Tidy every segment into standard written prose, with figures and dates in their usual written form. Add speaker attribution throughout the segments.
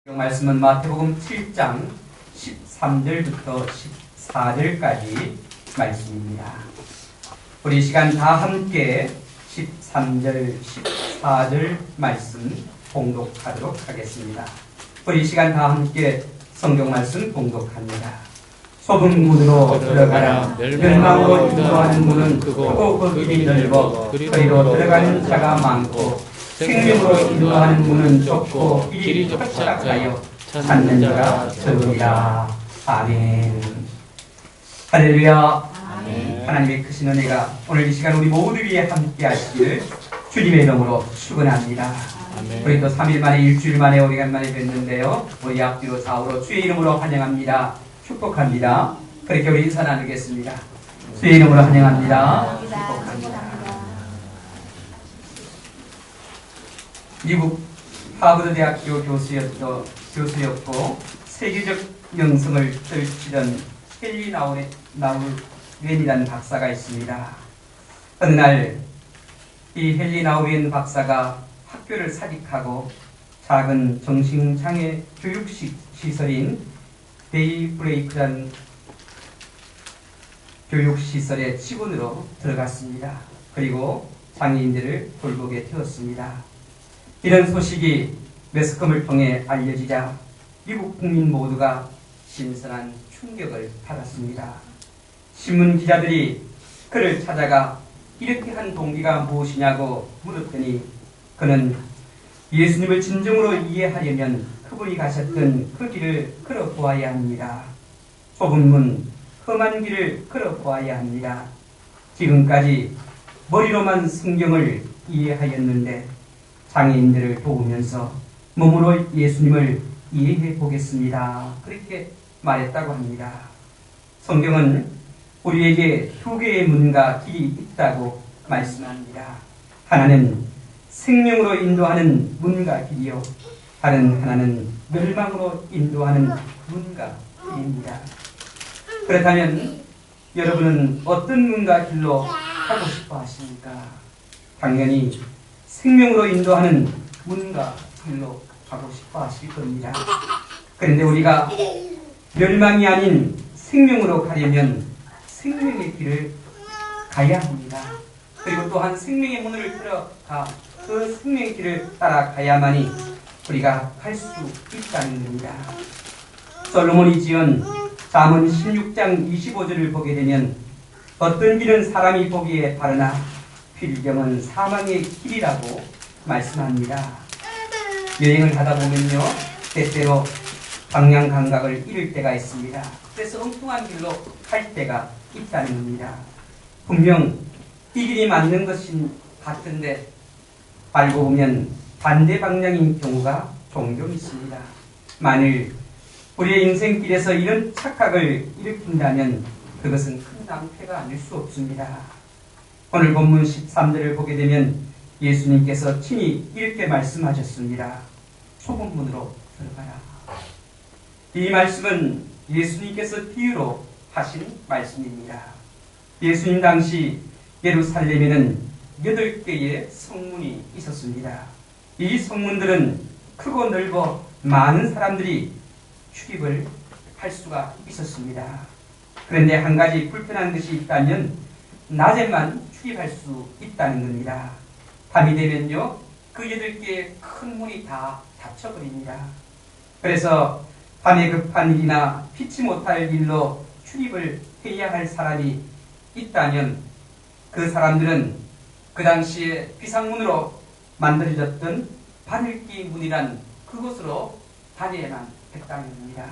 Speaker 1: 말씀은 마태복음 7장 13절부터 14절까지 말씀입니다. 우리 시간 다 함께 13절, 14절 말씀 봉독하도록 하겠습니다. 우리 시간 다 함께 성경 말씀 봉독합니다. 좁은 문으로 들어가라. 멸망으로 인도하는 문은 크고 그 길이 넓어 그리로 들어가는 자가 많고 생명으로 인도하는 문은 좁고 길이 협착하여 찾는 자가 적으리라. 아멘. 할렐루야. 아멘. 하나님의 크신 은혜가 오늘 이 시간 우리 모두 위에 함께 하시기를 주님의 이름으로 축원합니다. 우리 또 3일 만에 일주일 만에 오래간만에 뵀는데요. 우리 앞뒤로 좌우로 주의 이름으로 환영합니다. 축복합니다. 그렇게 우리 인사 나누겠습니다. 주의 이름으로 환영합니다. 축복합니다. 미국 하버드 대학교 교수였고 세계적 명성을 떨치던 헨리 나우웬이라는 박사가 있습니다. 어느 날 이 헨리 나우웬 박사가 학교를 사직하고 작은 정신장애 교육시설인 데이브레이크라는 교육시설의 직원으로 들어갔습니다. 그리고 장애인들을 돌보게 되었습니다. 이런 소식이 매스컴을 통해 알려지자 미국 국민 모두가 신선한 충격을 받았습니다. 신문 기자들이 그를 찾아가 이렇게 한 동기가 무엇이냐고 물었더니 그는 예수님을 진정으로 이해하려면 그분이 가셨던 그 길을 걸어보아야 합니다. 좁은 문, 험한 길을 걸어보아야 합니다. 지금까지 머리로만 성경을 이해하였는데 장애인들을 도우면서 몸으로 예수님을 이해해 보겠습니다. 그렇게 말했다고 합니다. 성경은 우리에게 두 개의 문과 길이 있다고 말씀합니다. 하나는 생명으로 인도하는 문과 길이요, 다른 하나는 멸망으로 인도하는 문과 길입니다. 그렇다면 여러분은 어떤 문과 길로 가고 싶어 하십니까? 당연히 생명으로 인도하는 문과 길로 가고 싶어 하실 겁니다. 그런데 우리가 멸망이 아닌 생명으로 가려면 생명의 길을 가야 합니다. 그리고 또한 생명의 문을 들어가 그 생명의 길을 따라가야만이 우리가 갈 수 있다는 겁니다. 솔로몬이 지은 잠언 16장 25절을 보게 되면 어떤 길은 사람이 보기에 바르나 필경은 사망의 길이라고 말씀합니다. 여행을 하다 보면요, 때때로 방향 감각을 잃을 때가 있습니다. 그래서 엉뚱한 길로 갈 때가 있다는 겁니다. 분명 이 길이 맞는 것인 같은데 알고 보면 반대 방향인 경우가 종종 있습니다. 만일 우리의 인생길에서 이런 착각을 일으킨다면 그것은 큰 낭패가 아닐 수 없습니다. 오늘 본문 13절을 보게 되면 예수님께서 친히 이렇게 말씀하셨습니다. 좁은 문으로 들어가라. 이 말씀은 예수님께서 비유로 하신 말씀입니다. 예수님 당시 예루살렘에는 8개의 성문이 있었습니다. 이 성문들은 크고 넓어 많은 사람들이 출입을 할 수가 있었습니다. 그런데 한 가지 불편한 것이 있다면 낮에만 출입할 수 있다는 겁니다. 밤이 되면요, 그 8개의 큰 문이 다 닫혀버립니다. 그래서 밤에 급한 일이나 피치 못할 일로 출입을 해야 할 사람이 있다면 그 사람들은 그 당시에 비상문으로 만들어졌던 바늘기 문이란 그곳으로 다녀야만 했다는 겁니다.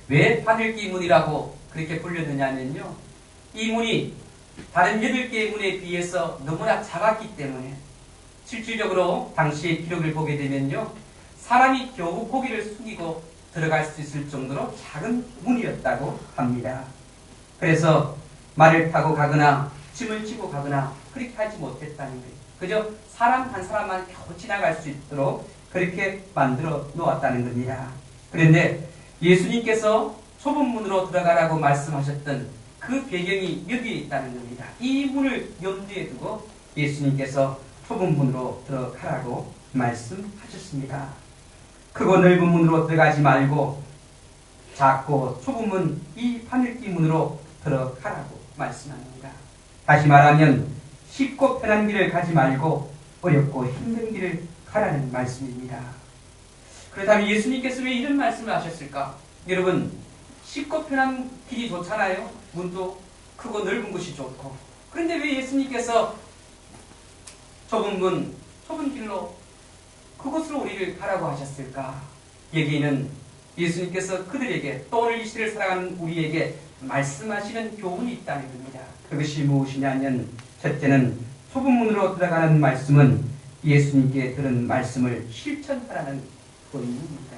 Speaker 1: 왜 바늘기 문이라고 그렇게 불렸느냐면요, 이 문이 다른 8개의 문에 비해서 너무나 작았기 때문에 실질적으로 당시의 기록을 보게 되면요, 사람이 겨우 고개를 숙이고 들어갈 수 있을 정도로 작은 문이었다고 합니다. 그래서 말을 타고 가거나 짐을 지고 가거나 그렇게 하지 못했다는 거예요. 그저 사람 한 사람만 겨우 지나갈 수 있도록 그렇게 만들어 놓았다는 겁니다. 그런데 예수님께서 좁은 문으로 들어가라고 말씀하셨던 그 배경이 여기에 있다는 겁니다. 이 문을 염두에 두고 예수님께서 좁은 문으로 들어가라고 말씀하셨습니다. 크고 넓은 문으로 들어가지 말고 작고 좁은 문, 이 바늘기 문으로 들어가라고 말씀합니다. 다시 말하면 쉽고 편한 길을 가지 말고 어렵고 힘든 길을 가라는 말씀입니다. 그렇다면 예수님께서 왜 이런 말씀을 하셨을까? 여러분, 쉽고 편한 길이 좋잖아요. 문도 크고 넓은 곳이 좋고. 그런데 왜 예수님께서 좁은 문, 좁은 길로 그곳으로 우리를 가라고 하셨을까? 여기에는 예수님께서 그들에게 또 오늘 이 시대를 살아가는 우리에게 말씀하시는 교훈이 있다는 겁니다. 그것이 무엇이냐면 첫째는 좁은 문으로 들어가는 말씀은 예수님께 들은 말씀을 실천하라는 의미입니다.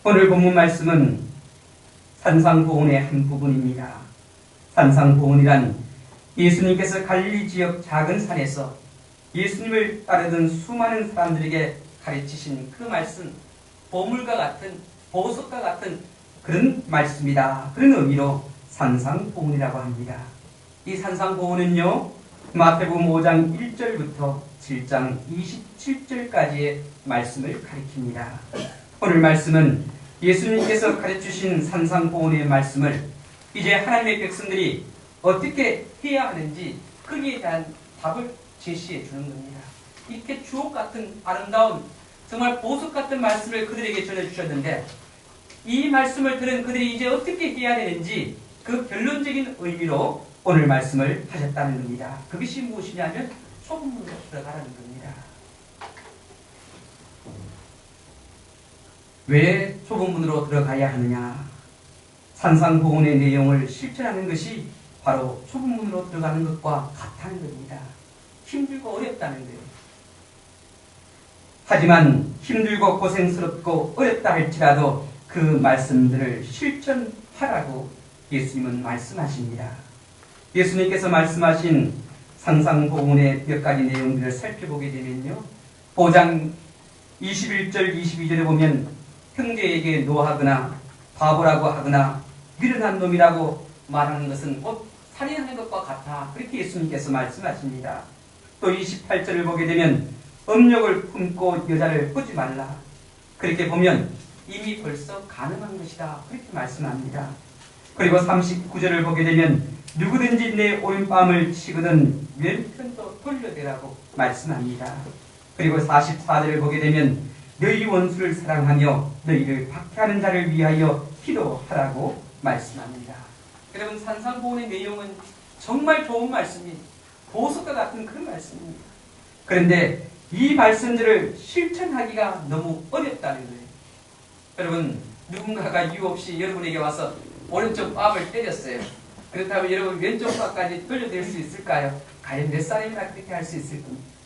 Speaker 1: 오늘 본문 말씀은 산상보훈의 한 부분입니다. 산상보훈이란 예수님께서 갈릴리 지역 작은 산에서 예수님을 따르던 수많은 사람들에게 가르치신 그 말씀, 보물과 같은, 보석과 같은 그런 말씀이다. 그런 의미로 산상보훈이라고 합니다. 이 산상보훈은요, 마태복음 5장 1절부터 7장 27절까지의 말씀을 가리킵니다. 오늘 말씀은 예수님께서 가르치신 산상보훈의 말씀을 이제 하나님의 백성들이 어떻게 해야 하는지 거기에 대한 답을 제시해 주는 겁니다. 이렇게 주옥 같은 아름다운 정말 보석 같은 말씀을 그들에게 전해주셨는데 이 말씀을 들은 그들이 이제 어떻게 해야 되는지 그 결론적인 의미로 오늘 말씀을 하셨다는 겁니다. 그것이 무엇이냐면 좁은 문으로 들어가라는 겁니다. 왜 좁은 문으로 들어가야 하느냐? 산상보훈의 내용을 실천하는 것이 바로 좁은 문으로 들어가는 것과 같다는 겁니다. 힘들고 어렵다는 거예요. 하지만 힘들고 고생스럽고 어렵다 할지라도 그 말씀들을 실천하라고 예수님은 말씀하십니다. 예수님께서 말씀하신 산상보훈의 몇 가지 내용들을 살펴보게 되면요, 5장 21절 22절에 보면 형제에게 노하거나 바보라고 하거나 미련한 놈이라고 말하는 것은 곧 살인하는 것과 같아. 그렇게 예수님께서 말씀하십니다. 또 28절을 보게 되면 음욕을 품고 여자를 보지 말라. 그렇게 보면 이미 벌써 가늠한 것이다. 그렇게 말씀합니다. 그리고 39절을 보게 되면 누구든지 내 오른뺨을 치거든 왼편도 돌려대라고 말씀합니다. 그리고 44절을 보게 되면 너희 원수를 사랑하며 너희를 박해하는 자를 위하여 기도하라고 말씀합니다. 여러분, 산상보훈의 내용은 정말 좋은 말씀이 보석과 같은 그런 말씀입니다. 그런데 이 말씀들을 실천하기가 너무 어렵다는 거예요. 여러분, 누군가가 이유 없이 여러분에게 와서 오른쪽 뺨을 때렸어요. 그렇다면 여러분 왼쪽 뺨까지 돌려댈 수 있을까요? 과연 몇 사람이나 그렇게 할 수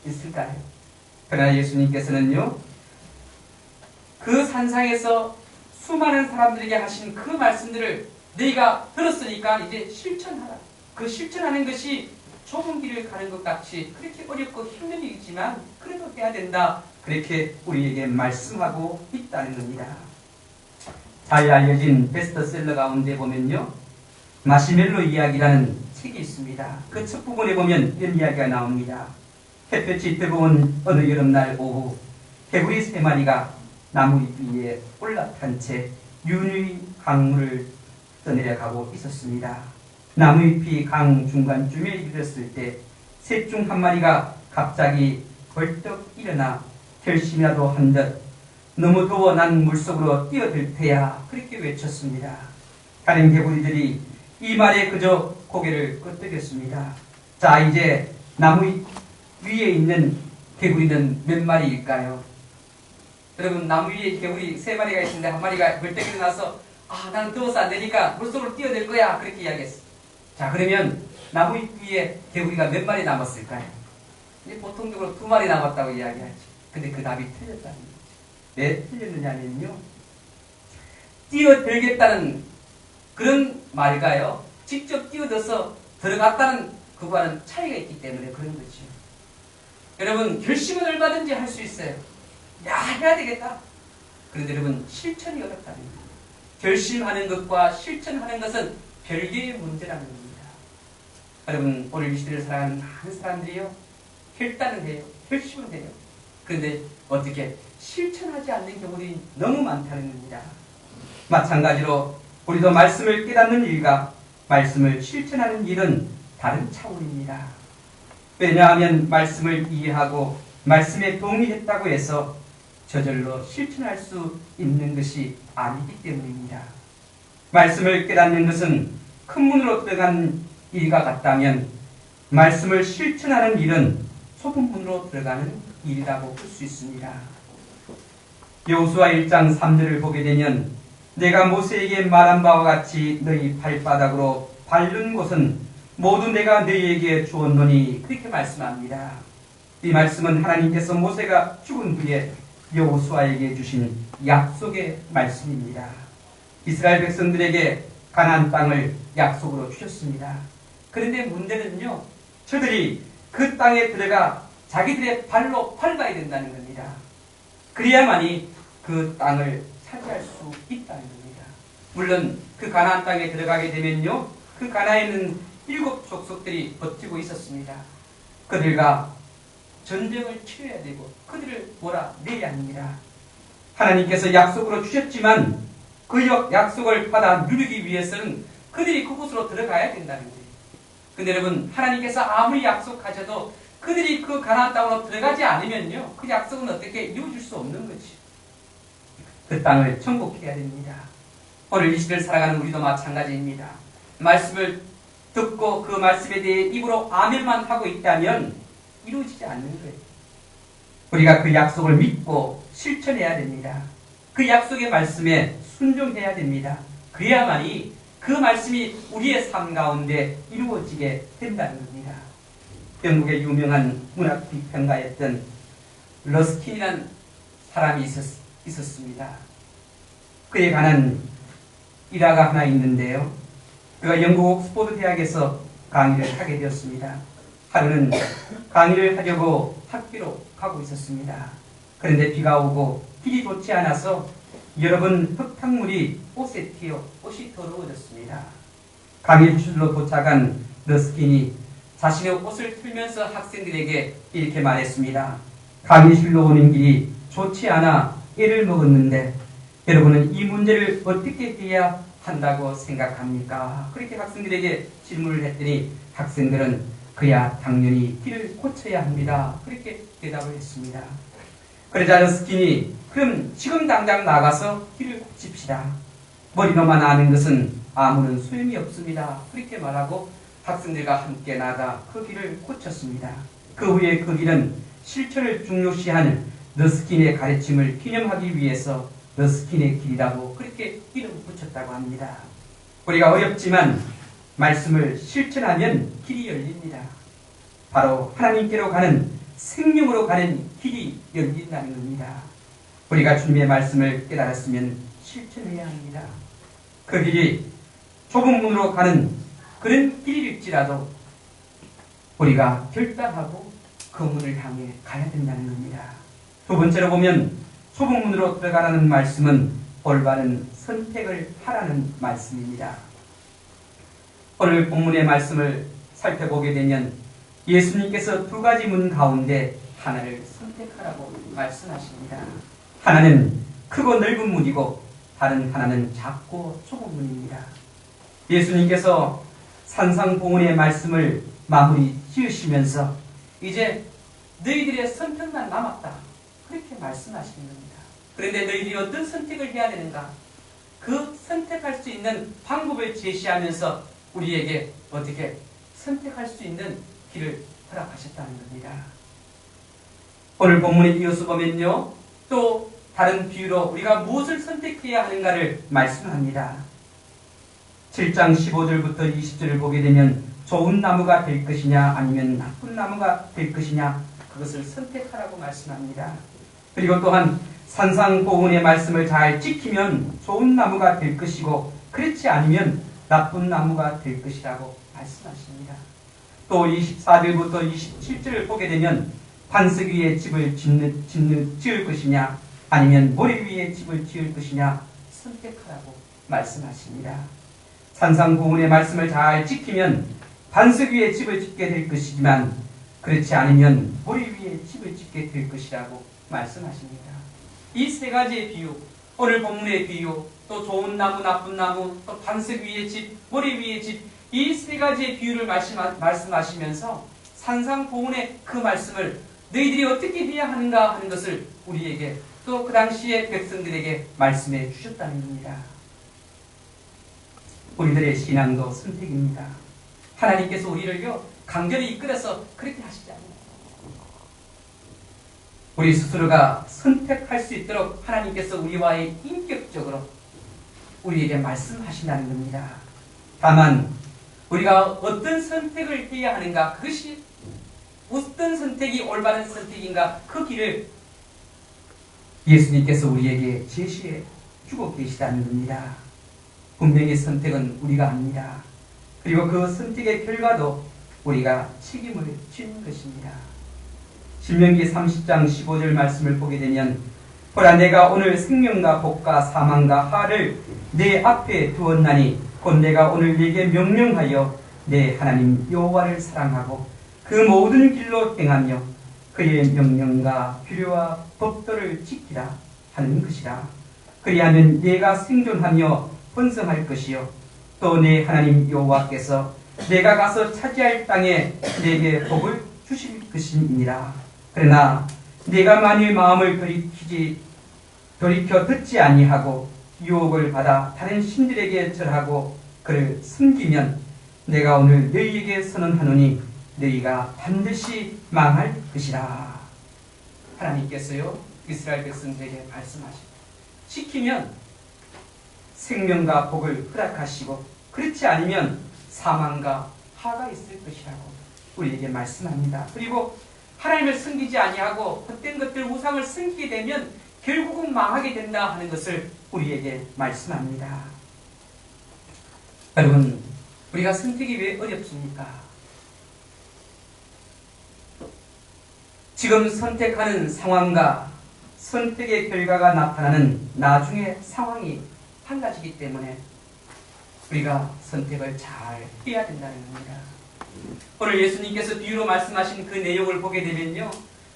Speaker 1: 있을까요? 그러나 예수님께서는요, 그 산상에서 수많은 사람들에게 하신 그 말씀들을 너희가 들었으니까 이제 실천하라. 그 실천하는 것이 좁은 길을 가는 것 같이 그렇게 어렵고 힘든 일이지만 그래도 해야 된다. 그렇게 우리에게 말씀하고 있다는 겁니다. 잘 알려진 베스트셀러 가운데 보면요, 마시멜로 이야기라는 책이 있습니다. 그 첫 부분에 보면 이런 이야기가 나옵니다. 햇볕이 뜨거운 어느 여름날 오후 개구리 3마리가 나무 위에 올라탄 채 윤의 강물을 떠내려가고 있었습니다. 나무잎이 강 중간쯤에 이르렀을 때 셋 중 한 마리가 갑자기 벌떡 일어나 결심이라도 한 듯 너무 더워 난 물속으로 뛰어들 테야 그렇게 외쳤습니다. 다른 개구리들이 이 말에 그저 고개를 끄덕였습니다. 자, 이제 나무 위에 있는 개구리는 몇 마리일까요? 여러분, 나무 위에 개구리 3마리가 있는데 한 마리가 벌떡 일어나서 나는 더워서 안 되니까 물속으로 뛰어들 거야 그렇게 이야기했어. 자, 그러면 나무 위에 개구리가 몇 마리 남았을까요? 보통적으로 2마리 남았다고 이야기하죠. 근데 그 답이 틀렸다는 거죠. 왜 틀렸느냐면요, 뛰어들겠다는 그런 말일까요? 직접 뛰어들어서 들어갔다는 그거와는 차이가 있기 때문에 그런 거죠. 여러분, 결심은 얼마든지 할 수 있어요. 해야 되겠다. 그런데 여러분, 실천이 어렵다는 거예요. 결심하는 것과 실천하는 것은 별개의 문제라는 겁니다. 여러분, 오늘 이 시대를 살아가는 많은 사람들이요, 결단을 해요. 결심을 해요. 그런데 어떻게 실천하지 않는 경우들이 너무 많다는 겁니다. 마찬가지로 우리도 말씀을 깨닫는 일과 말씀을 실천하는 일은 다른 차원입니다. 왜냐하면 말씀을 이해하고 말씀에 동의했다고 해서 저절로 실천할 수 있는 것이 아니기 때문입니다. 말씀을 깨닫는 것은 큰 문으로 들어간 일과 같다면 말씀을 실천하는 일은 좁은 문으로 들어가는 일이라고 볼 수 있습니다. 여호수아 1장 3절을 보게 되면 내가 모세에게 말한 바와 같이 너희 발바닥으로 밟는 곳은 모두 내가 너희에게 주었노니 그렇게 말씀합니다. 이 말씀은 하나님께서 모세가 죽은 후에 여호수아에게 주신 약속의 말씀입니다. 이스라엘 백성들에게 가나안 땅을 약속으로 주셨습니다. 그런데 문제는요, 저들이 그 땅에 들어가 자기들의 발로 밟아야 된다는 겁니다. 그래야만이 그 땅을 차지할 수 있다는 겁니다. 물론 그 가나안 땅에 들어가게 되면요, 그 가나안에는 7 족속들이 버티고 있었습니다. 그들과 전쟁을 치러야 되고 그들을 몰아내야 합니다. 하나님께서 약속으로 주셨지만 그 약속을 받아 누리기 위해서는 그들이 그곳으로 들어가야 된다는 거예요. 근데 여러분, 하나님께서 아무리 약속하셔도 그들이 그 가나안 땅으로 들어가지 않으면요, 그 약속은 어떻게 이루어질 수 없는 거지. 그 땅을 정복해야 됩니다. 오늘 이 시대를 살아가는 우리도 마찬가지입니다. 말씀을 듣고 그 말씀에 대해 입으로 아멘만 하고 있다면 이루어지지 않는 거예요. 우리가 그 약속을 믿고 실천해야 됩니다. 그 약속의 말씀에 순종해야 됩니다. 그래야만이 그 말씀이 우리의 삶 가운데 이루어지게 된다는 겁니다. 영국의 유명한 문학 비평가였던 러스킨이라는 사람이 있었습니다. 그에 관한 일화가 하나 있는데요. 그가 영국 옥스포드 대학에서 강의를 하게 되었습니다. 하루는 강의를 하려고 학교로 가고 있었습니다. 그런데 비가 오고 길이 좋지 않아서 여러 번 흙탕물이 옷에 튀어 옷이 더러워졌습니다. 강의실로 도착한 러스킨이 자신의 옷을 틀면서 학생들에게 이렇게 말했습니다. 강의실로 오는 길이 좋지 않아 애를 먹었는데 여러분은 이 문제를 어떻게 해야 한다고 생각합니까? 그렇게 학생들에게 질문을 했더니 학생들은 그야 당연히 길을 고쳐야 합니다. 그렇게 대답을 했습니다. 그러자 러스킨이 그럼 지금 당장 나가서 길을 고칩시다. 머리로만 아는 것은 아무런 소용이 없습니다. 그렇게 말하고 학생들과 함께 나가 그 길을 고쳤습니다. 그 후에 그 길은 실천을 중요시하는 러스킨의 가르침을 기념하기 위해서 러스킨의 길이라고 그렇게 이름을 붙였다고 합니다. 우리가 어렵지만 말씀을 실천하면 길이 열립니다. 바로 하나님께로 가는 생명으로 가는 길이 열린다는 겁니다. 우리가 주님의 말씀을 깨달았으면 실천해야 합니다. 그 길이 좁은 문으로 가는 그런 길일지라도 우리가 결단하고 그 문을 향해 가야 된다는 겁니다. 두 번째로 보면 좁은 문으로 들어가라는 말씀은 올바른 선택을 하라는 말씀입니다. 오늘 본문의 말씀을 살펴보게 되면 예수님께서 2가지 문 가운데 하나를 선택하라고 말씀하십니다. 하나는 크고 넓은 문이고 다른 하나는 작고 좁은 문입니다. 예수님께서 산상보훈의 말씀을 마무리 지으시면서 이제 너희들의 선택만 남았다, 그렇게 말씀하시는 겁니다. 그런데 너희들이 어떤 선택을 해야 되는가? 그 선택할 수 있는 방법을 제시하면서 우리에게 어떻게 선택할 수 있는 길을 허락하셨다는 겁니다. 오늘 본문에 이어서 보면요, 또 다른 비유로 우리가 무엇을 선택해야 하는가를 말씀합니다. 7장 15절부터 20절을 보게 되면 좋은 나무가 될 것이냐 아니면 나쁜 나무가 될 것이냐, 그것을 선택하라고 말씀합니다. 그리고 또한 산상보훈의 말씀을 잘 지키면 좋은 나무가 될 것이고 그렇지 않으면 나쁜 나무가 될 것이라고 말씀하십니다. 또 24절부터 27절을 보게 되면 반석 위에 집을 지을 것이냐 아니면 모래 위에 집을 지을 것이냐 선택하라고 말씀하십니다. 산상보훈의 말씀을 잘 지키면 반석 위에 집을 짓게 될 것이지만 그렇지 않으면 모래 위에 집을 짓게 될 것이라고 말씀하십니다. 이 세 가지의 비유, 오늘 본문의 비유, 또 좋은 나무, 나쁜 나무, 또 반석 위의 집, 모래 위의 집, 이 세 가지의 비유를 말씀하시면서 산상보훈의 그 말씀을 너희들이 어떻게 해야 하는가 하는 것을 우리에게 또 그 당시의 백성들에게 말씀해 주셨다는 겁니다. 우리들의 신앙도 선택입니다. 하나님께서 우리를요 강제로 이끌어서 그렇게 하시지 않아요. 우리 스스로가 선택할 수 있도록 하나님께서 우리와의 인격적으로 우리에게 말씀하신다는 겁니다. 다만 우리가 어떤 선택을 해야 하는가, 그것이 어떤 선택이 올바른 선택인가, 그 길을 예수님께서 우리에게 제시해 주고 계시다는 겁니다. 분명히 선택은 우리가 합니다. 그리고 그 선택의 결과도 우리가 책임을 지는 것입니다. 신명기 30장 15절 말씀을 보게 되면 보라 내가 오늘 생명과 복과 사망과 하를 내 앞에 두었나니 곧 내가 오늘 네게 명령하여 내 하나님 여호와를 사랑하고 그 모든 길로 행하며 그의 명령과 규례와 법도를 지키라 하는 것이라. 그리하면 네가 생존하며 번성할 것이요 또 내 하나님 여호와께서 내가 가서 차지할 땅에 네게 복을 주실 것이니라. 그러나 네가 만일 마음을 돌이켜 듣지 아니하고 유혹을 받아 다른 신들에게 절하고 그를 섬기면 내가 오늘 너희에게 선언하노니 너희가 반드시 망할 것이라. 하나님께서요 이스라엘 백성들에게 말씀하십니다. 시키면 생명과 복을 허락하시고 그렇지 않으면 사망과 하가 있을 것이라고 우리에게 말씀합니다. 그리고 하나님을 섬기지 아니하고 헛된 것들 우상을 섬기게 되면 결국은 망하게 된다 하는 것을 우리에게 말씀합니다. 여러분, 우리가 선택이 왜 어렵습니까? 지금 선택하는 상황과 선택의 결과가 나타나는 나중의 상황이 달라지기 때문에 우리가 선택을 잘 해야 된다는 겁니다. 오늘 예수님께서 비유로 말씀하신 그 내용을 보게 되면요,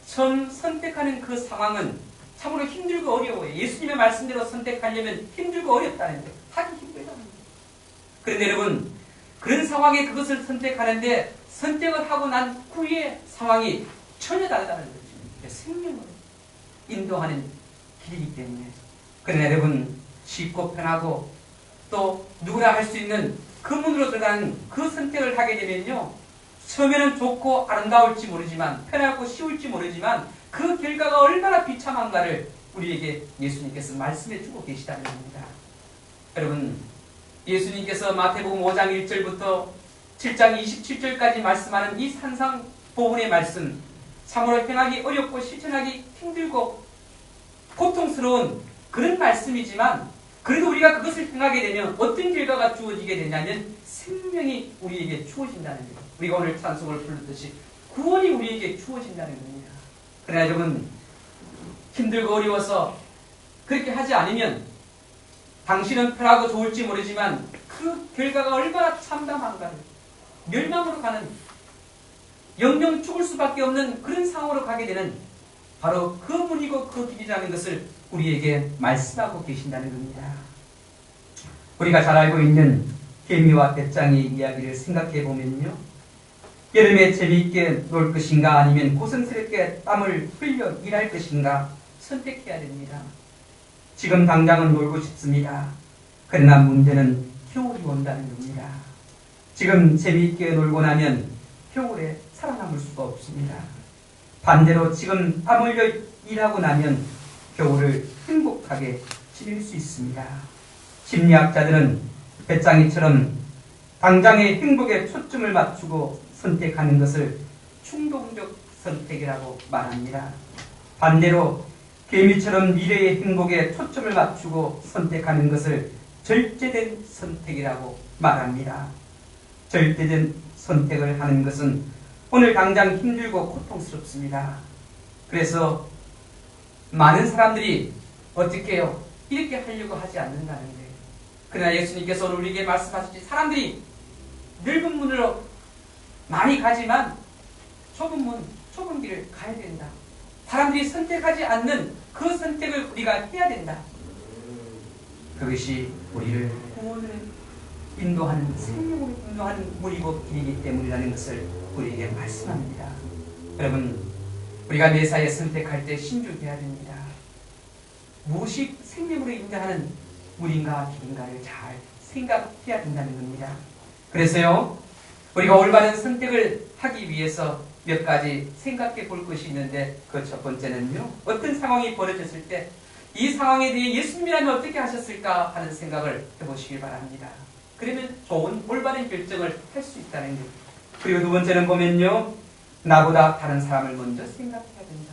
Speaker 1: 처음 선택하는 그 상황은 참으로 힘들고 어려워요. 예수님의 말씀대로 선택하려면 힘들고 어렵다는 거예요. 하기 힘들다는 거예요. 그런데 여러분, 그런 상황에 그것을 선택하는데 선택을 하고 난 후의 상황이 전혀 다르다는 거죠. 생명을 인도하는 길이기 때문에. 그러나 여러분, 쉽고 편하고 또 누구나 할 수 있는 그 문으로 들어가는 그 선택을 하게 되면요, 처음에는 좋고 아름다울지 모르지만, 편하고 쉬울지 모르지만 그 결과가 얼마나 비참한가를 우리에게 예수님께서 말씀해 주고 계시다는 겁니다. 여러분, 예수님께서 마태복음 5장 1절부터 7장 27절까지 말씀하는 이 산상보훈의 말씀, 참으로 행하기 어렵고 실천하기 힘들고 고통스러운 그런 말씀이지만, 그래도 우리가 그것을 행하게 되면 어떤 결과가 주어지게 되냐면 생명이 우리에게 주어진다는 거예요. 우리가 오늘 찬송을 부르듯이 구원이 우리에게 주어진다는 겁니다. 그러나 여러분, 힘들고 어려워서 그렇게 하지 않으면 당신은 편하고 좋을지 모르지만 그 결과가 얼마나 참담한가를, 멸망으로 가는, 영영 죽을 수밖에 없는 그런 상황으로 가게 되는 바로 그 문이고 그 길이라는 것을 우리에게 말씀하고 계신다는 겁니다. 우리가 잘 알고 있는 개미와 배짱의 이야기를 생각해 보면요, 여름에 재미있게 놀 것인가 아니면 고생스럽게 땀을 흘려 일할 것인가 선택해야 됩니다. 지금 당장은 놀고 싶습니다. 그러나 문제는 겨울이 온다는 겁니다. 지금 재미있게 놀고 나면 겨울에 살아남을 수가 없습니다. 반대로 지금 땀 흘려 일하고 나면 겨울을 행복하게 지낼 수 있습니다. 심리학자들은 배짱이처럼 당장의 행복에 초점을 맞추고 선택하는 것을 충동적 선택이라고 말합니다. 반대로 개미처럼 미래의 행복에 초점을 맞추고 선택하는 것을 절제된 선택이라고 말합니다. 절제된 선택을 하는 것은 오늘 당장 힘들고 고통스럽습니다. 그래서 많은 사람들이 어떻게 해요? 이렇게 하려고 하지 않는다는 거예요. 그러나 예수님께서 오늘 우리에게 말씀하셨지, 사람들이 넓은 문으로 많이 가지만 좁은 길을 가야 된다. 사람들이 선택하지 않는 그 선택을 우리가 해야 된다. 그것이 우리를 구원을 인도하는, 생명으로 인도하는 물이고 길이기 때문이라는 것을 우리에게 말씀합니다. 여러분, 우리가 매사에 선택할 때 신중해야 됩니다. 무엇이 생명으로 인도하는 물인가 길인가를 잘 생각해야 된다는 겁니다. 그래서요, 우리가 올바른 선택을 하기 위해서 몇 가지 생각해 볼 것이 있는데, 그 첫 번째는요, 어떤 상황이 벌어졌을 때 이 상황에 대해 예수님이라면 어떻게 하셨을까 하는 생각을 해보시길 바랍니다. 그러면 좋은 올바른 결정을 할 수 있다는 것. 그리고 두 번째는 보면요, 나보다 다른 사람을 먼저 생각해야 된다.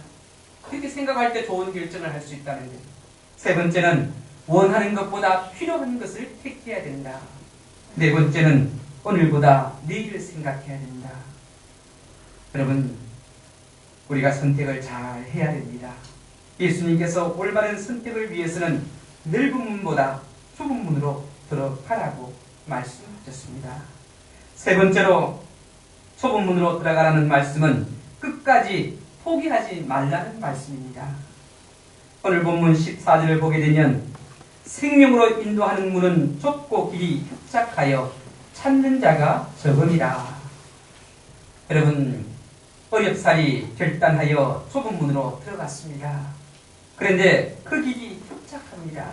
Speaker 1: 그렇게 생각할 때 좋은 결정을 할 수 있다는 것. 세 번째는 원하는 것보다 필요한 것을 택해야 된다. 네 번째는 오늘보다 내일을 생각해야 된다. 여러분, 우리가 선택을 잘 해야 됩니다. 예수님께서 올바른 선택을 위해서는 넓은 문보다 좁은 문으로 들어가라고 말씀하셨습니다. 세 번째로 좁은 문으로 들어가라는 말씀은 끝까지 포기하지 말라는 말씀입니다. 오늘 본문 14절을 보게 되면 생명으로 인도하는 문은 좁고 길이 협착하여 찾는 자가 적으니라. 여러분, 어렵사리 결단하여 좁은 문으로 들어갔습니다. 그런데 그 길이 협착합니다.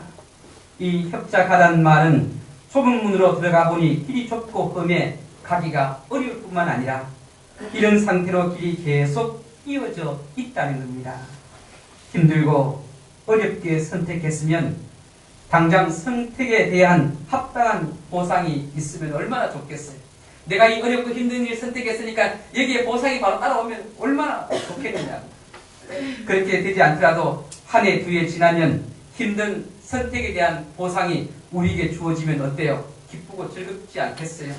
Speaker 1: 이 협착하다는 말은 좁은 문으로 들어가 보니 길이 좁고 험해 가기가 어려울 뿐만 아니라 이런 상태로 길이 계속 이어져 있다는 겁니다. 힘들고 어렵게 선택했으면 당장 선택에 대한 합당한 보상이 있으면 얼마나 좋겠어요. 내가 이 어렵고 힘든 일 선택했으니까 여기에 보상이 바로 따라오면 얼마나 좋겠느냐고. 그렇게 되지 않더라도 한 해, 두 해 지나면 힘든 선택에 대한 보상이 우리에게 주어지면 어때요? 기쁘고 즐겁지 않겠어요?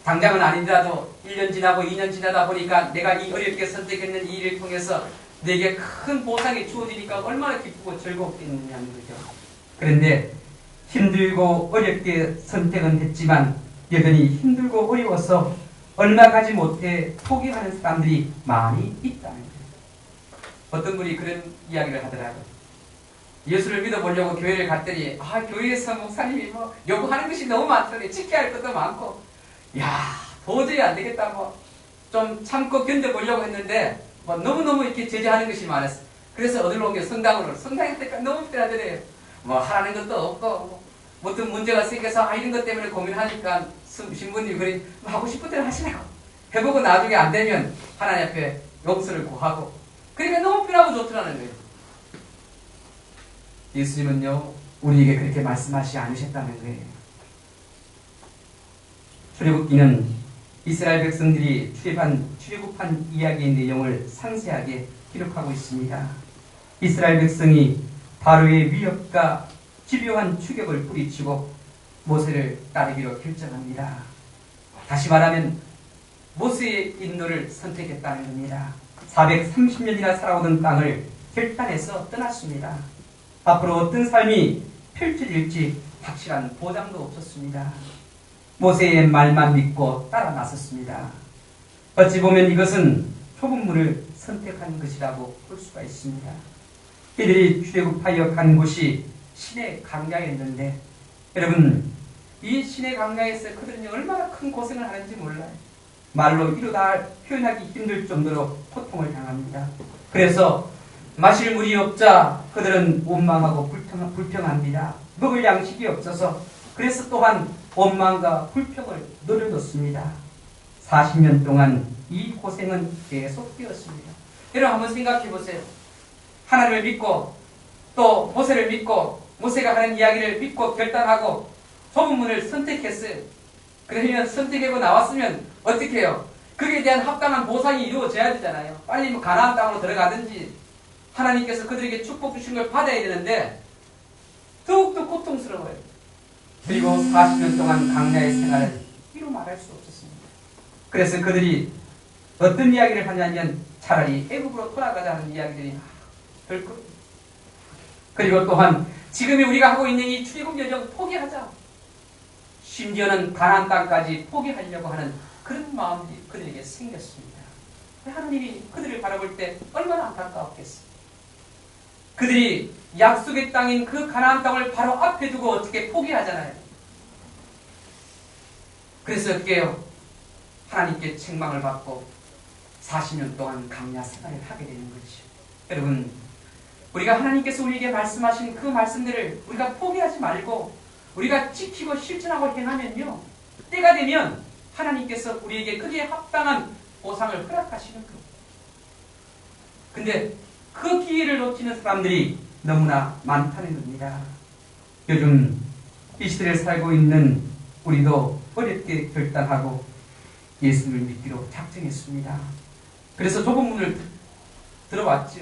Speaker 1: 당장은 아니더라도 1년 지나고 2년 지나다 보니까 내가 이 어렵게 선택했는 이 일을 통해서 내게 큰 보상이 주어지니까 얼마나 기쁘고 즐겁겠느냐는 거죠. 그런데 힘들고 어렵게 선택은 했지만 여전히 힘들고 어려워서 얼마 가지 못해 포기하는 사람들이 많이 있다는 거예요. 어떤 분이 그런 이야기를 하더라고요. 예수를 믿어보려고 교회를 갔더니 교회에서 목사님이 요구하는 것이 너무 많더니 지켜야 할 것도 많고 도저히 안 되겠다 좀 참고 견뎌보려고 했는데 너무너무 이렇게 제재하는 것이 많았어. 그래서 어디로 옮겨 성당으로. 성당에 때까지 너무 힘들어하더래요. 하라는 것도 없고 어떤 문제가 생겨서 이런 것 때문에 고민하니까 신부님이 그래 하고 싶은 대로 하시라고 해보고 나중에 안 되면 하나님 앞에 용서를 구하고 그러니까 너무 편하고 좋더라는 거예요. 예수님은요 우리에게 그렇게 말씀하시지 않으셨다는 거예요. 출애굽기는 이스라엘 백성들이 출애굽한 이야기의 내용을 상세하게 기록하고 있습니다. 이스라엘 백성이 바로의 위협과 집요한 추격을 뿌리치고 모세를 따르기로 결정합니다. 다시 말하면 모세의 인도를 선택했다는 겁니다. 430년이나 살아오던 땅을 결단해서 떠났습니다. 앞으로 어떤 삶이 펼쳐질지 확실한 보장도 없었습니다. 모세의 말만 믿고 따라 나섰습니다. 어찌 보면 이것은 좁은 문을 선택한 것이라고 볼 수가 있습니다. 이들이 출애굽하여 간 곳이 신의 강야였는데 여러분 이 신의 강야에서 그들은 얼마나 큰 고생을 하는지 몰라요. 말로 이루다 표현하기 힘들 정도로 고통을 당합니다. 그래서 마실 물이 없자 그들은 원망하고 불평합니다. 먹을 양식이 없어서 그래서 또한 원망과 불평을 늘어놓습니다. 40년 동안 이 고생은 계속되었습니다. 여러분 한번 생각해 보세요. 하나님을 믿고 또 모세를 믿고 모세가 하는 이야기를 믿고 결단하고 좁은 문을 선택했어요. 그러면 선택하고 나왔으면 어떻게 해요? 그에 대한 합당한 보상이 이루어져야 되잖아요. 빨리 가나안 땅으로 들어가든지 하나님께서 그들에게 축복 주신 걸 받아야 되는데 더욱더 고통스러워요. 그리고 40년 동안 강야의 생활을 이루 말할 수 없었습니다. 그래서 그들이 어떤 이야기를 하냐면 차라리 애굽으로 돌아가자는 이야기들이 별거. 그리고 또한 지금의 우리가 하고 있는 이 출애굽 여정 포기하자. 심지어는 가나안 땅까지 포기하려고 하는 그런 마음이 그들에게 생겼습니다. 하나님이 그들을 바라볼 때 얼마나 안타까웠겠어. 그들이 약속의 땅인 그 가나안 땅을 바로 앞에 두고 어떻게 포기하잖아요. 그래서 어떻게 해요? 하나님께 책망을 받고 40년 동안 강야 생활을 하게 되는 거죠. 여러분, 우리가 하나님께서 우리에게 말씀하신 그 말씀들을 우리가 포기하지 말고 우리가 지키고 실천하고 행하면요, 때가 되면 하나님께서 우리에게 거기에 합당한 보상을 허락하시는 거예요. 근데 그 기회를 놓치는 사람들이 너무나 많다는 겁니다. 요즘 이 시대를 살고 있는 우리도 어렵게 결단하고 예수를 믿기로 작정했습니다. 그래서 좁은 문을 들어왔죠.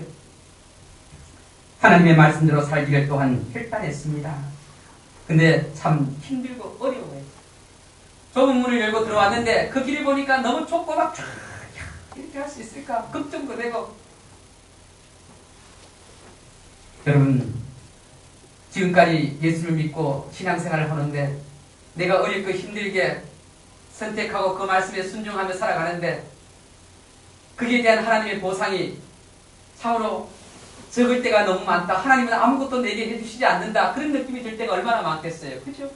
Speaker 1: 하나님의 말씀대로 살기를 또한 결단했습니다. 근데 참 힘들고 어려워요. 좁은 문을 열고 들어왔는데 그 길을 보니까 너무 좁고 막 이렇게 할 수 있을까 걱정도 되고. 여러분, 지금까지 예수를 믿고 신앙생활을 하는데 내가 어렵고 힘들게 선택하고 그 말씀에 순종하며 살아가는데 거기에 대한 하나님의 보상이 참으로 적을 때가 너무 많다. 하나님은 아무것도 내게 해주시지 않는다. 그런 느낌이 들 때가 얼마나 많겠어요. 그죠?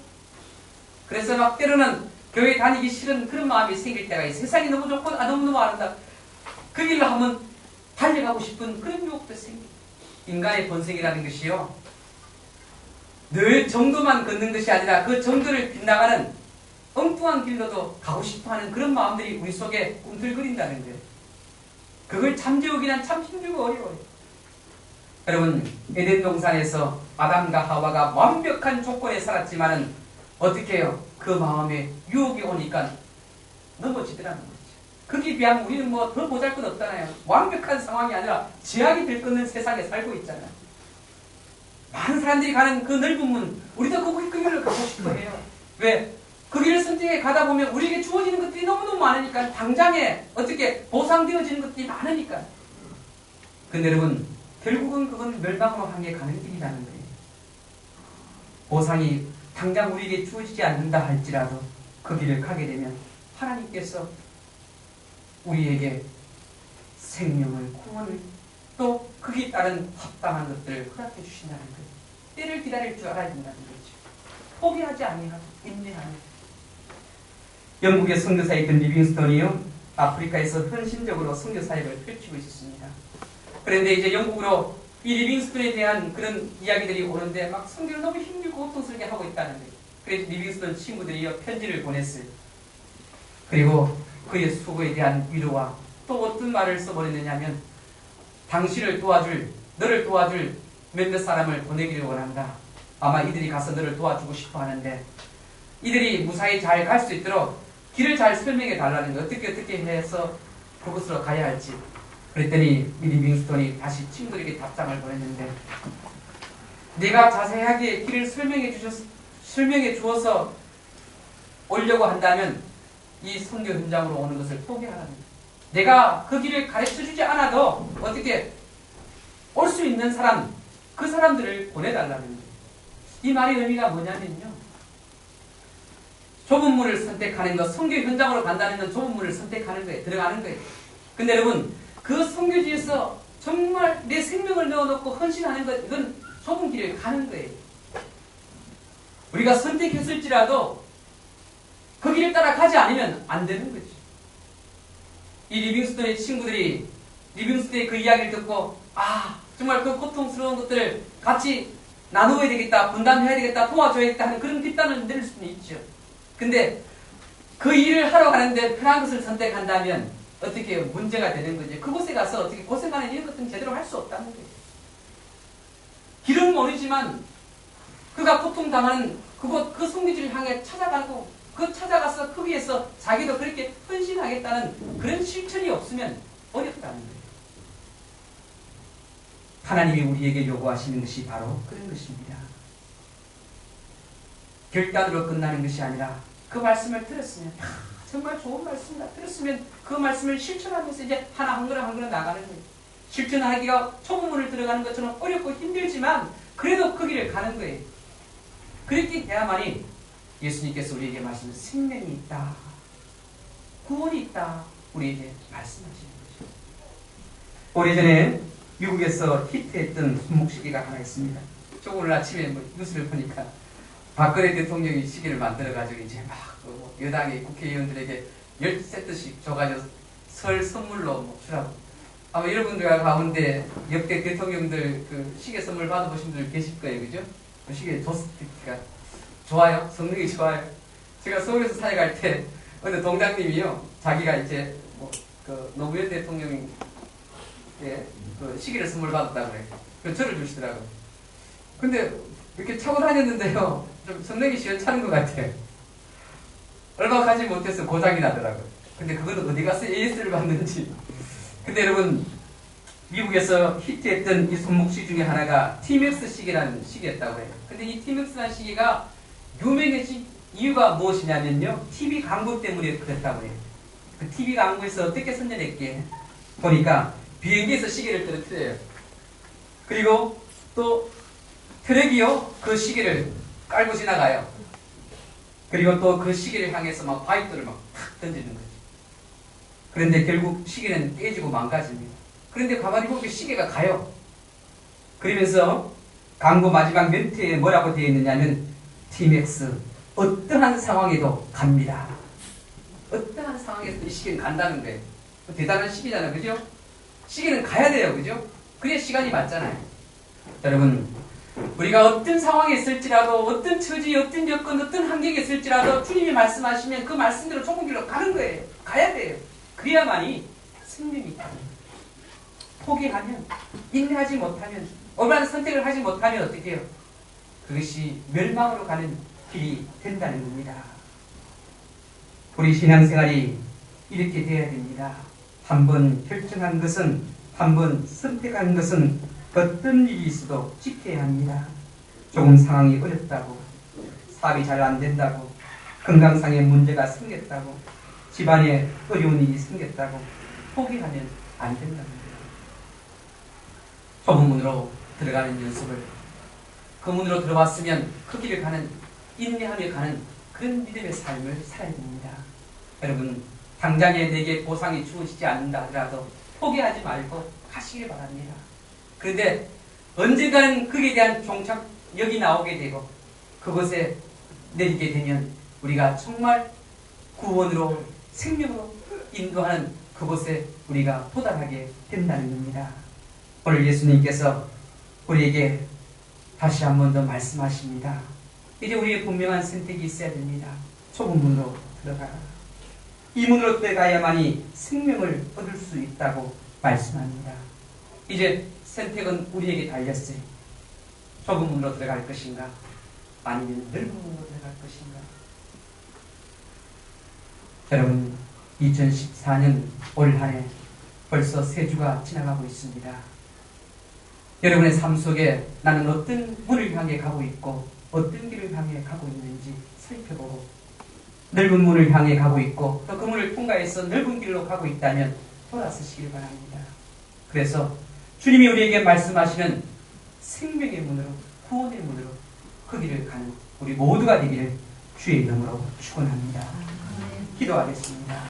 Speaker 1: 그래서 막 때로는 교회 다니기 싫은 그런 마음이 생길 때가 있어요. 세상이 너무 좋고 너무너무 아름다. 그 길로 한번 달려가고 싶은 그런 유혹도 생겨요. 인간의 본성이라는 것이요, 늘 정도만 걷는 것이 아니라 그 정도를 빗나가는 엉뚱한 길로도 가고 싶어하는 그런 마음들이 우리 속에 꿈틀거린다는 거예요. 그걸 잠재우기는 참 힘들고 어려워요. 여러분, 에덴 동산에서 아담과 하와가 완벽한 조건에 살았지만은 어떻게 해요? 그 마음에 유혹이 오니까 넘어지더라는 거죠. 거기에 비하면 우리는 뭐 더 보잘것 없잖아요. 완벽한 상황이 아니라 제약이 들끓는 세상에 살고 있잖아요. 많은 사람들이 가는 그 넓은 문, 우리도 그 길을 가고 싶어 해요. 왜? 그 길을 선택해 가다 보면 우리에게 주어지는 것들이 너무너무 많으니까, 당장에 어떻게 보상되어지는 것들이 많으니까. 근데 여러분, 결국은 그건 멸망으로 향해 가는 길이라는 거예요. 보상이 당장 우리에게 주어지지 않는다 할지라도 그 길을 가게 되면 하나님께서 우리에게 생명을, 구원을, 또 거기에 따른 합당한 것들을 허락해 주신다는 거예요. 때를 기다릴 줄 알아야 된다는 거죠. 포기하지 아니하고 인내하는. 영국의 선교사였던 리빙스턴이요, 아프리카에서 헌신적으로 선교 사역을 펼치고 있었습니다. 그런데 이제 영국으로 이 리빙스턴에 대한 그런 이야기들이 오는데 막 선교를 너무 힘들고 고통스럽게 하고 있다는 거예요. 그래서 리빙스턴 친구들이 편지를 보냈어요. 그리고 그의 수고에 대한 위로와 또 어떤 말을 써버렸느냐 하면, 당신을 도와줄, 너를 도와줄 몇몇 사람을 보내기를 원한다. 아마 이들이 가서 너를 도와주고 싶어 하는데 이들이 무사히 잘 갈 수 있도록 길을 잘 설명해 달라는 거, 어떻게 해서 그곳으로 가야 할지. 그랬더니 이 리빙스턴이 다시 친구들에게 답장을 보냈는데, 내가 자세하게 길을 설명해 주어서 오려고 한다면 이 선교 현장으로 오는 것을 포기하라는 거예요. 내가 그 길을 가르쳐 주지 않아도 어떻게 올 수 있는 사람, 그 사람들을 보내달라는 거예요. 이 말의 의미가 뭐냐면요, 좁은 문을 선택하는 것, 선교 현장으로 간다는 건 좁은 문을 선택하는 거예요. 들어가는 거예요. 근데 여러분, 그 선교지에서 정말 내 생명을 넣어놓고 헌신하는 것, 이건 좁은 길을 가는 거예요. 우리가 선택했을지라도 그 길을 따라 가지 않으면 안 되는 거죠. 이 리빙스턴의 친구들이 리빙스턴의 그 이야기를 듣고, 정말 그 고통스러운 것들을 같이 나누어야 되겠다, 분담해야 되겠다, 도와줘야겠다 하는 그런 뒷단을 내릴 수는 있죠. 근데 그 일을 하러 가는데 편한 것을 선택한다면 어떻게 해요? 문제가 되는 거죠. 그곳에 가서 어떻게 고생하는 이런 것들은 제대로 할 수 없다는 거예요. 길은 모르지만 그가 고통당하는 그곳, 그 성지를 향해 찾아가고, 그 찾아가서 거기에서 자기도 그렇게 헌신하겠다는 그런 실천이 없으면 어렵다는 거예요. 하나님이 우리에게 요구하시는 것이 바로 그런 것입니다. 결단으로 끝나는 것이 아니라 그 말씀을 들었으면, 정말 좋은 말씀이다, 들었으면 그 말씀을 실천하면서 이제 하나 한 걸음 한 걸음 나가는 거예요. 실천하기가 좁은 문을 들어가는 것처럼 어렵고 힘들지만 그래도 그 길을 가는 거예요. 그렇게 해야만이 예수님께서 우리에게 말씀하신 생명이 있다, 구원이 있다, 우리에게 말씀하시는 거죠. 오래전에 미국에서 히트했던 손목시계가 하나 있습니다. 저 오늘 아침에 뉴스를 보니까 박근혜 대통령이 시계를 만들어가지고 이제 막 여당의 국회의원들에게 10세트씩 줘가지고 설 선물로 주라고. 아마 여러분들 가운데 역대 대통령들 그 시계 선물 받아보신 분들 계실 거예요, 그죠? 그 시계 도스티가 좋아요, 성능이 좋아요. 제가 서울에서 사역할 때 어느 동장님이요, 자기가 이제 그 노무현 대통령의 그 시계를 선물 받았다고 그래요. 그래서 저를 주시더라고요. 근데 이렇게 차고 다녔는데요, 좀 성능이 시원찮은 것 같아요. 얼마 가지 못해서 고장이 나더라고요. 근데 그거는 어디 가서 AS를 받는지. 근데 여러분, 미국에서 히트했던 이 손목시계 중에 하나가 티맥스 시계라는 시계였다고 해요. 근데 이 티맥스라는 시계가 유명해진 이유가 무엇이냐면요, TV 광고 때문에 그랬다고 해요. 그 TV 광고에서 어떻게 선전했기에 보니까 비행기에서 시계를 떨어뜨려요. 그리고 또 트럭이요, 그 시계를 깔고 지나가요. 그리고 또 그 시계를 향해서 막 바이크를 막 탁 던지는 거죠. 그런데 결국 시계는 깨지고 망가집니다. 그런데 가만히 보면 시계가 가요. 그러면서 광고 마지막 멘트에 뭐라고 되어 있느냐면 티맥스, 어떠한 상황에도 갑니다. 어떠한 상황에서도 이 시계는 간다는 거예요. 대단한 시계잖아요, 그죠? 시계는 가야 돼요, 그죠? 그래야 시간이 맞잖아요. 여러분, 우리가 어떤 상황에 있을지라도, 어떤 처지, 어떤 여건, 어떤 환경에 있을지라도 주님이 말씀하시면 그 말씀대로 좁은 길로 가는 거예요. 가야 돼요. 그래야만이 생명이 있다. 포기하면, 인내하지 못하면, 올바른 선택을 하지 못하면 어떻게 해요? 그것이 멸망으로 가는 길이 된다는 겁니다. 우리 신앙생활이 이렇게 돼야 됩니다. 한번 결정한 것은, 한번 선택한 것은 어떤 일이 있어도 지켜야 합니다. 조금 상황이 어렵다고, 사업이 잘 안 된다고, 건강상의 문제가 생겼다고, 집안에 어려운 일이 생겼다고 포기하면 안 된다는 거예요. 좁은 문으로 들어가는 연습을, 그 문으로 들어왔으면 그 길을 가는, 인내하며 가는 그런 믿음의 삶을 살아야 됩니다. 여러분, 당장에 내게 보상이 주어지지 않는다 하더라도 포기하지 말고 가시길 바랍니다. 그런데 언젠가는 거기에 대한 종착역이 나오게 되고 그곳에 내리게 되면 우리가 정말 구원으로, 생명으로 인도하는 그곳에 우리가 도달하게 된다는 겁니다. 오늘 예수님께서 우리에게 다시 한 번 더 말씀하십니다. 이제 우리의 분명한 선택이 있어야 됩니다. 좁은 문으로 들어가라. 이 문으로 들어가야만이 생명을 얻을 수 있다고 말씀합니다. 이제 선택은 우리에게 달렸어요. 좁은 문으로 들어갈 것인가, 아니면 넓은 문으로 들어갈 것인가. 여러분, 2014년 올 한 해 벌써 3주가 지나가고 있습니다. 여러분의 삶 속에 나는 어떤 문을 향해 가고 있고 어떤 길을 향해 가고 있는지 살펴보고, 넓은 문을 향해 가고 있고 또 그 문을 통과해서 넓은 길로 가고 있다면 돌아서시길 바랍니다. 그래서 주님이 우리에게 말씀하시는 생명의 문으로, 구원의 문으로 그 길을 가는 우리 모두가 되기를 주의 이름으로 축원합니다. 기도하겠습니다.